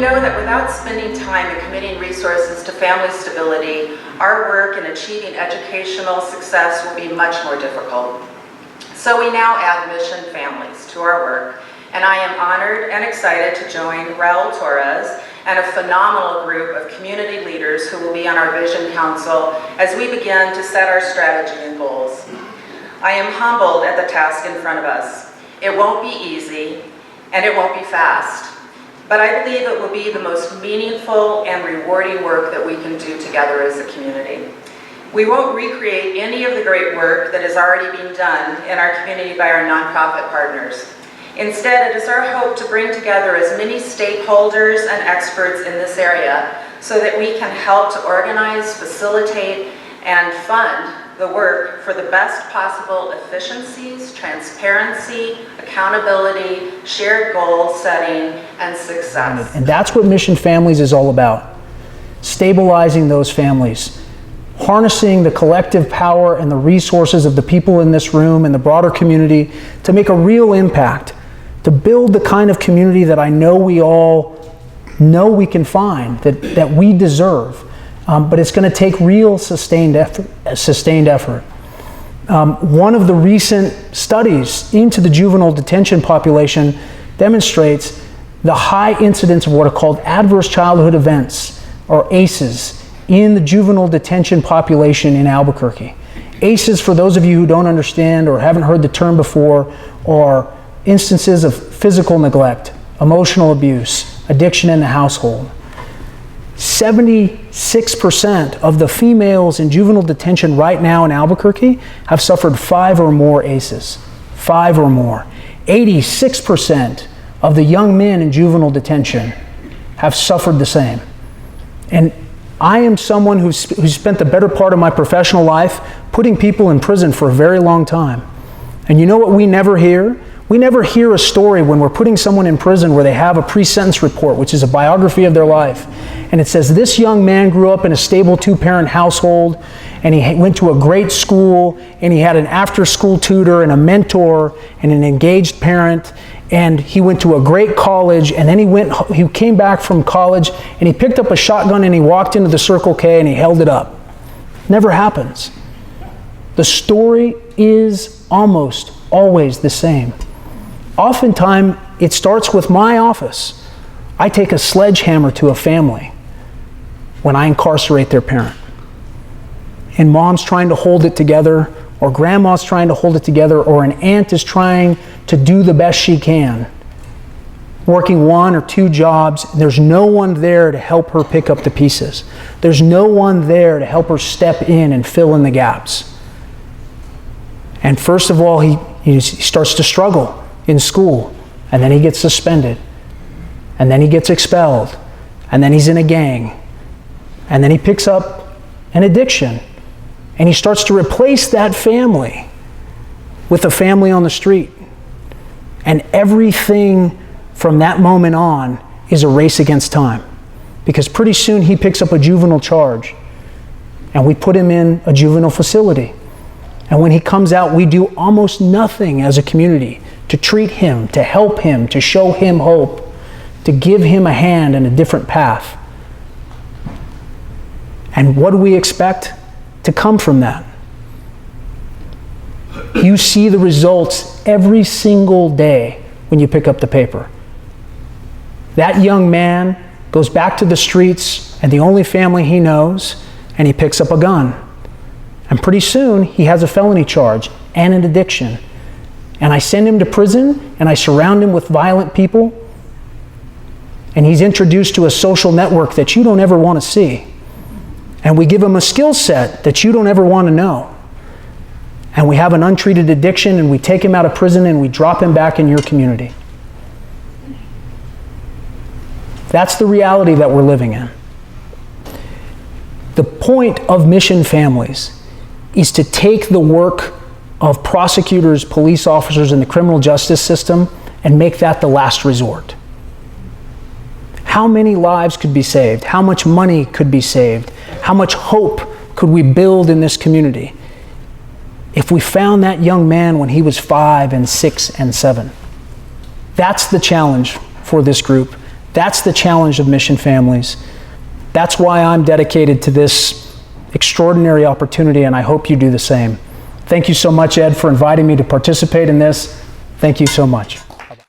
know that without spending time and committing resources to family stability, our work in achieving educational success will be much more difficult. So we now add mission families to our work, and I am honored and excited to join Raul Torrez and a phenomenal group of community leaders who will be on our Vision Council as we begin to set our strategy and goals. I am humbled at the task in front of us. It won't be easy, and it won't be fast, but I believe it will be the most meaningful and rewarding work that we can do together as a community. We won't recreate any of the great work that is already being done in our community by our nonprofit partners. Instead, it is our hope to bring together as many stakeholders and experts in this area so that we can help to organize, facilitate, and fund the work for the best possible efficiencies, transparency, accountability, shared goal setting, and success. And that's what Mission Families is all about. Stabilizing those families, harnessing the collective power and the resources of the people in this room and the broader community to make a real impact, to build the kind of community that I know we all know we can find, that we deserve. But it's going to take real sustained effort. One of the recent studies into the juvenile detention population demonstrates the high incidence of what are called adverse childhood events, or ACEs, in the juvenile detention population in Albuquerque. ACEs, for those of you who don't understand or haven't heard the term before, are instances of physical neglect, emotional abuse, addiction in the household. 76% of the females in juvenile detention right now in Albuquerque have suffered 5 or more ACEs. 5 or more. 86% of the young men in juvenile detention have suffered the same. And I am someone who's spent the better part of my professional life putting people in prison for a very long time. And you know what we never hear? We never hear a story when we're putting someone in prison where they have a pre-sentence report, which is a biography of their life. And it says, this young man grew up in a stable 2-parent household, and he went to a great school, and he had an after-school tutor and a mentor and an engaged parent, and he went to a great college, and then he came back from college, and he picked up a shotgun and he walked into the Circle K and he held it up. Never happens. The story is almost always the same. Oftentimes, it starts with my office. I take a sledgehammer to a family when I incarcerate their parent. And mom's trying to hold it together, or grandma's trying to hold it together, or an aunt is trying to do the best she can, working 1 or 2 jobs, and there's no one there to help her pick up the pieces. There's no one there to help her step in and fill in the gaps. And first of all, he starts to struggle in school, and then he gets suspended, and then he gets expelled, and then he's in a gang, and then he picks up an addiction, and he starts to replace that family with a family on the street. And everything from that moment on is a race against time, because pretty soon he picks up a juvenile charge, and we put him in a juvenile facility. And when he comes out, we do almost nothing as a community to treat him, to help him, to show him hope, to give him a hand in a different path. And what do we expect to come from that? You see the results every single day when you pick up the paper. That young man goes back to the streets and the only family he knows, and he picks up a gun. And pretty soon, he has a felony charge and an addiction. And I send him to prison, and I surround him with violent people, and he's introduced to a social network that you don't ever want to see. And we give him a skill set that you don't ever want to know. And we have an untreated addiction, and we take him out of prison and we drop him back in your community. That's the reality that we're living in. The point of Mission Families is to take the work of prosecutors, police officers, and the criminal justice system and make that the last resort. How many lives could be saved? How much money could be saved? How much hope could we build in this community if we found that young man when he was 5 and 6 and 7? That's the challenge for this group. That's the challenge of mission families. That's why I'm dedicated to this extraordinary opportunity, and I hope you do the same. Thank you so much, Ed, for inviting me to participate in this. Thank you so much.